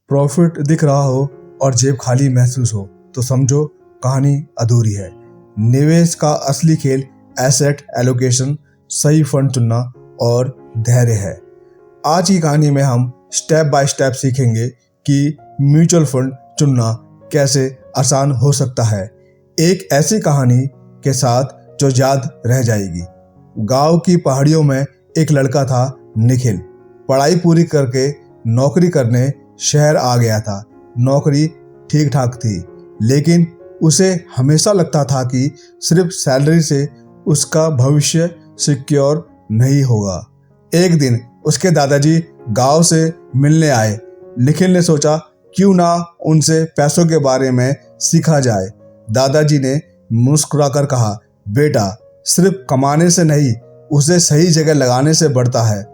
Profit दिख रहा हो और जेब खाली महसूस हो तो समझो कहानी अधूरी है। निवेश का असली खेल एसेट एलोकेशन, सही फंड चुनना और धैर्य है। आज की कहानी में हम स्टेप बाय स्टेप सीखेंगे कि म्यूचुअल फंड चुनना कैसे आसान हो सकता है। एक ऐसी कहानी के साथ जो याद रह जाएगी। गांव की पहाड़ियों में एक लड़का था, निखिल। पढ़ाई पूरी करके नौकरी करने शहर आ गया था। नौकरी ठीक ठाक थी, लेकिन उसे हमेशा लगता था कि सिर्फ सैलरी से उसका भविष्य सिक्योर नहीं होगा। एक दिन उसके दादाजी गांव से मिलने आए। निखिल ने सोचा क्यों ना उनसे पैसों के बारे में सीखा जाए। दादाजी ने मुस्कुराकर कहा, बेटा, सिर्फ कमाने से नहीं, उसे सही जगह लगाने से बढ़ता है।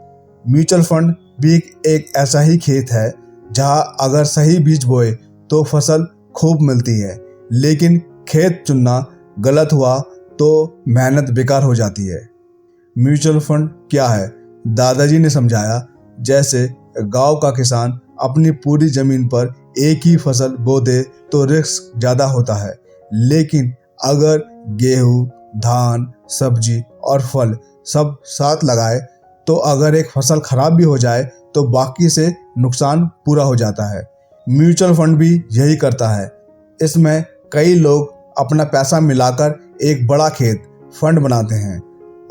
म्यूचुअल फंड भी एक ऐसा ही खेत है जहां अगर सही बीज बोए तो फसल खूब मिलती है, लेकिन खेत चुनना गलत हुआ तो मेहनत बेकार हो जाती है। म्यूचुअल फंड क्या है? दादाजी ने समझाया, जैसे गांव का किसान अपनी पूरी जमीन पर एक ही फसल बो दे तो रिस्क ज़्यादा होता है, लेकिन अगर गेहूँ, धान, सब्जी और फल सब साथ लगाए तो अगर एक फसल खराब भी हो जाए तो बाकी से नुकसान पूरा हो जाता है। म्यूचुअल फंड भी यही करता है। इसमें कई लोग अपना पैसा मिलाकर एक बड़ा खेत फंड बनाते हैं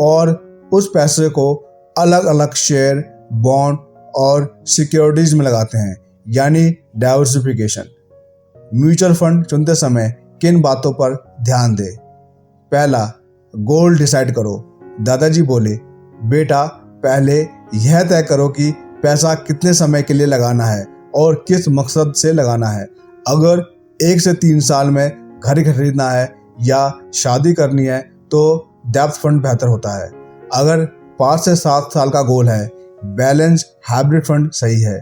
और उस पैसे को अलग अलग शेयर, बॉन्ड और सिक्योरिटीज में लगाते हैं, यानी डाइवर्सिफिकेशन। म्यूचुअल फंड चुनते समय किन बातों पर ध्यान दें? पहला, गोल डिसाइड करो। दादाजी बोले, बेटा, पहले यह तय करो कि पैसा कितने समय के लिए लगाना है और किस मकसद से लगाना है। अगर 1 से 3 साल में घर खरीदना है या शादी करनी है तो डेब्ट फंड बेहतर होता है। अगर 5 से 7 साल का गोल है, बैलेंस हाइब्रिड फंड सही है।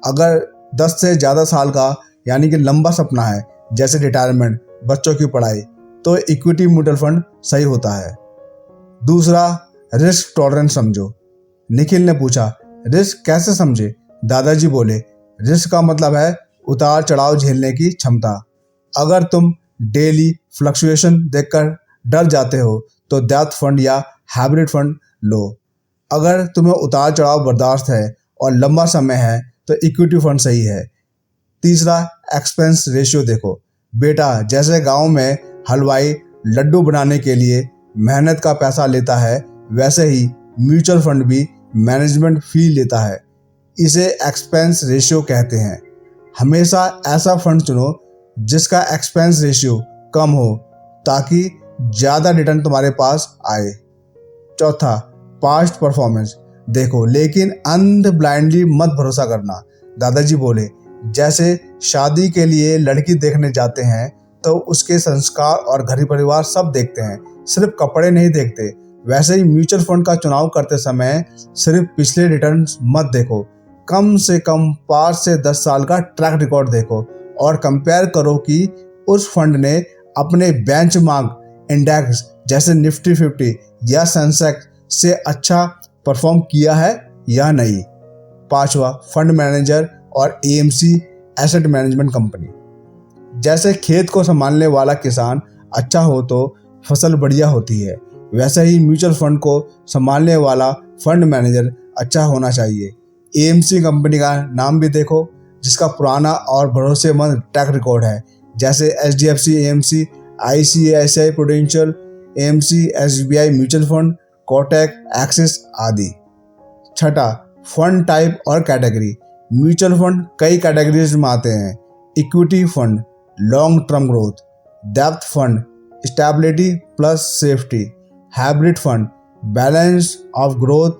अगर 10 से ज़्यादा साल का यानी कि लंबा सपना है, जैसे रिटायरमेंट, बच्चों की पढ़ाई, तो इक्विटी म्यूचुअल फंड सही होता है। दूसरा, रिस्क टॉलरेंस समझो। निखिल ने पूछा, रिस्क कैसे समझे? दादाजी बोले, रिस्क का मतलब है उतार चढ़ाव झेलने की क्षमता। अगर तुम डेली फ्लक्चुएशन देखकर डर जाते हो तो डेब्ट फंड या हाइब्रिड फंड लो। अगर तुम्हें उतार चढ़ाव बर्दाश्त है और लंबा समय है तो इक्विटी फंड सही है। तीसरा, एक्सपेंस रेशियो देखो। बेटा, जैसे गांव में हलवाई लड्डू बनाने के लिए मेहनत का पैसा लेता है, वैसे ही म्यूचुअल फंड भी मैनेजमेंट फी लेता है। इसे एक्सपेंस रेशियो कहते हैं। हमेशा ऐसा फंड चुनो जिसका एक्सपेंस रेशियो कम हो ताकि ज़्यादा रिटर्न तुम्हारे पास आए। चौथा, पास्ट परफॉर्मेंस देखो, लेकिन अंध ब्लाइंडली मत भरोसा करना। दादाजी बोले, जैसे शादी के लिए लड़की देखने जाते हैं तो उसके संस्कार और घर परिवार सब देखते हैं, सिर्फ कपड़े नहीं देखते। वैसे ही म्यूचुअल फंड का चुनाव करते समय सिर्फ पिछले रिटर्न मत देखो, कम से कम 5 से 10 साल का ट्रैक रिकॉर्ड देखो और कंपेयर करो कि उस फंड ने अपने बेंचमार्क इंडेक्स जैसे निफ्टी 50 या सेंसेक्स से अच्छा परफॉर्म किया है या नहीं। पांचवा, फंड मैनेजर और एएमसी एसेट मैनेजमेंट कंपनी। जैसे खेत को संभालने वाला किसान अच्छा हो तो फसल बढ़िया होती है, वैसे ही म्यूचुअल फंड को संभालने वाला फंड मैनेजर अच्छा होना चाहिए। एएमसी कंपनी का नाम भी देखो, जिसका पुराना और भरोसेमंद ट्रैक रिकॉर्ड है, जैसे HDFC AMC, ICICI Prudential AMC, SBI mutual fund, Kotak, Axis आदि। छठा, फंड टाइप और कैटेगरी। म्यूचुअल फंड कई कैटेगरीज में आते हैं। Equity fund, long term growth. डेब्ट fund, stability plus safety. Hybrid fund, balance of growth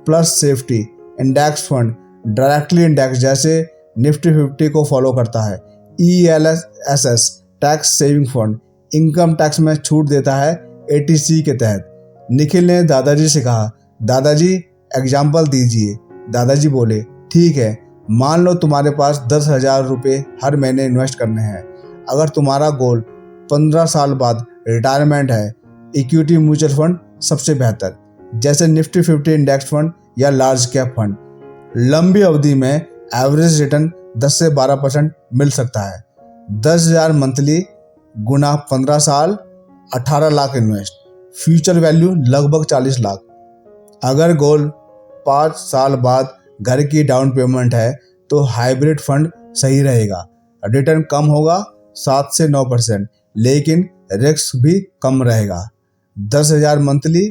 plus safety. Index fund, directly index जैसे निफ्टी 50 को फॉलो करता है। ELSS, tax saving fund, income tax में छूट देता है ATC के तहत। निखिल ने दादाजी से कहा, दादाजी एग्जाम्पल दीजिए। दादाजी बोले, ठीक है, मान लो तुम्हारे पास 10,000 रुपये हर महीने इन्वेस्ट करने हैं। अगर तुम्हारा गोल 15 साल बाद रिटायरमेंट है, इक्विटी म्यूचुअल फंड सबसे बेहतर, जैसे निफ्टी 50 इंडेक्स फंड या लार्ज कैप फंड। लंबी अवधि में एवरेज रिटर्न 10 से 12% मिल सकता है। 10,000 मंथली गुना 15 साल 18 लाख इन्वेस्ट, फ्यूचर वैल्यू लगभग 40 लाख। अगर गोल 5 साल बाद घर की डाउन पेमेंट है तो हाइब्रिड फंड सही रहेगा। रिटर्न कम होगा 7 से 9%, लेकिन रिस्क भी कम रहेगा। 10,000 मंथली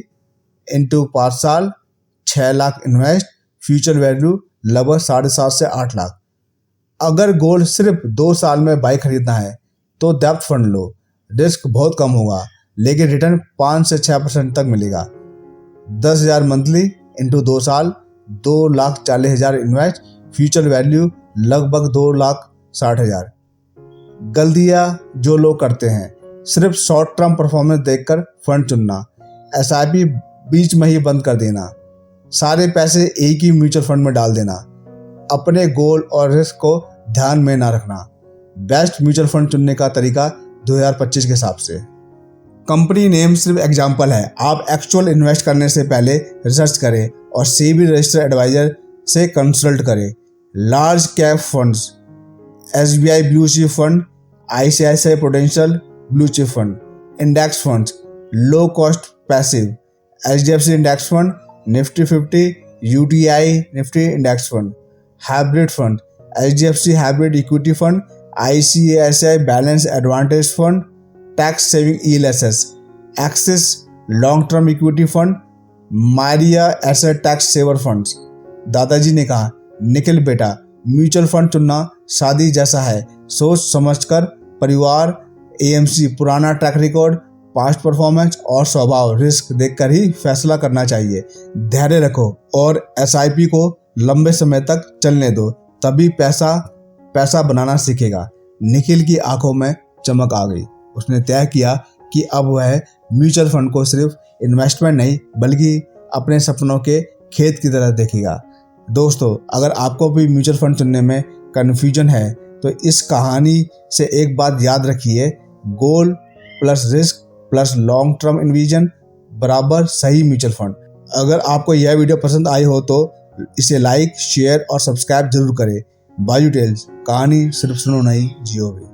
इंटू 5 साल 6 लाख इन्वेस्ट, फ्यूचर वैल्यू लगभग 7.5 से 8 लाख। अगर गोल सिर्फ 2 साल में बाइक खरीदना है तो डेप्थ फंड लो, रिस्क बहुत कम होगा लेकिन रिटर्न 5 से 6% तक मिलेगा। 10,000 मंथली इंटू 2 साल 2,40,000 इन्वेस्ट, फ्यूचर वैल्यू लगभग 2,60,000। गलतियाँ जो लोग करते हैं, सिर्फ शॉर्ट टर्म परफॉर्मेंस देखकर फंड चुनना, एसआईपी बीच में ही बंद कर देना, सारे पैसे एक ही म्यूचुअल फंड में डाल देना, अपने गोल और रिस्क को ध्यान में ना रखना। बेस्ट म्यूचुअल फंड चुनने का तरीका 2025 के हिसाब से। कंपनी नेम सिर्फ एग्जाम्पल है, आप एक्चुअल इन्वेस्ट करने से पहले रिसर्च करें और सेबी रजिस्टर्ड एडवाइजर से कंसल्ट करें। Large cap funds, SBI blue chip fund, ICICI prudential blue chip fund. Index funds, low cost passive, HDFC index fund, Nifty 50, UTI Nifty index fund. Hybrid fund, HDFC hybrid equity fund, ICICI balance advantage fund, tax saving ELSS, Axis long term equity fund, Mirae asset tax saver funds. दादाजी ने कहा, निखिल बेटा, mutual fund चुनना शादी जैसा है, सोच समझकर, परिवार, AMC, पुराना ट्रैक रिकॉर्ड, पास्ट परफॉर्मेंस और स्वभाव, रिस्क देखकर ही फैसला करना चाहिए। धैर्य रखो और SIP को लंबे समय तक चलने दो, तभी पैसा बनाना सीखेगा। निखिल की आंखों में चमक आ गई। उसने तय किया कि अब वह म्यूचुअल फंड को सिर्फ इन्वेस्टमेंट नहीं बल्कि अपने सपनों के खेत की तरह देखेगा। दोस्तों, अगर आपको भी म्यूचुअल फंड चुनने में कन्फ्यूजन है तो इस कहानी से एक बात याद रखिए, goal plus risk plus long term vision बराबर सही म्यूचुअल फंड। अगर आपको यह वीडियो पसंद आई हो तो इसे लाइक, शेयर और सब्सक्राइब जरूर करें। बाजू टेल्स, कहानी सिर्फ सुनो नहीं, जियो भी।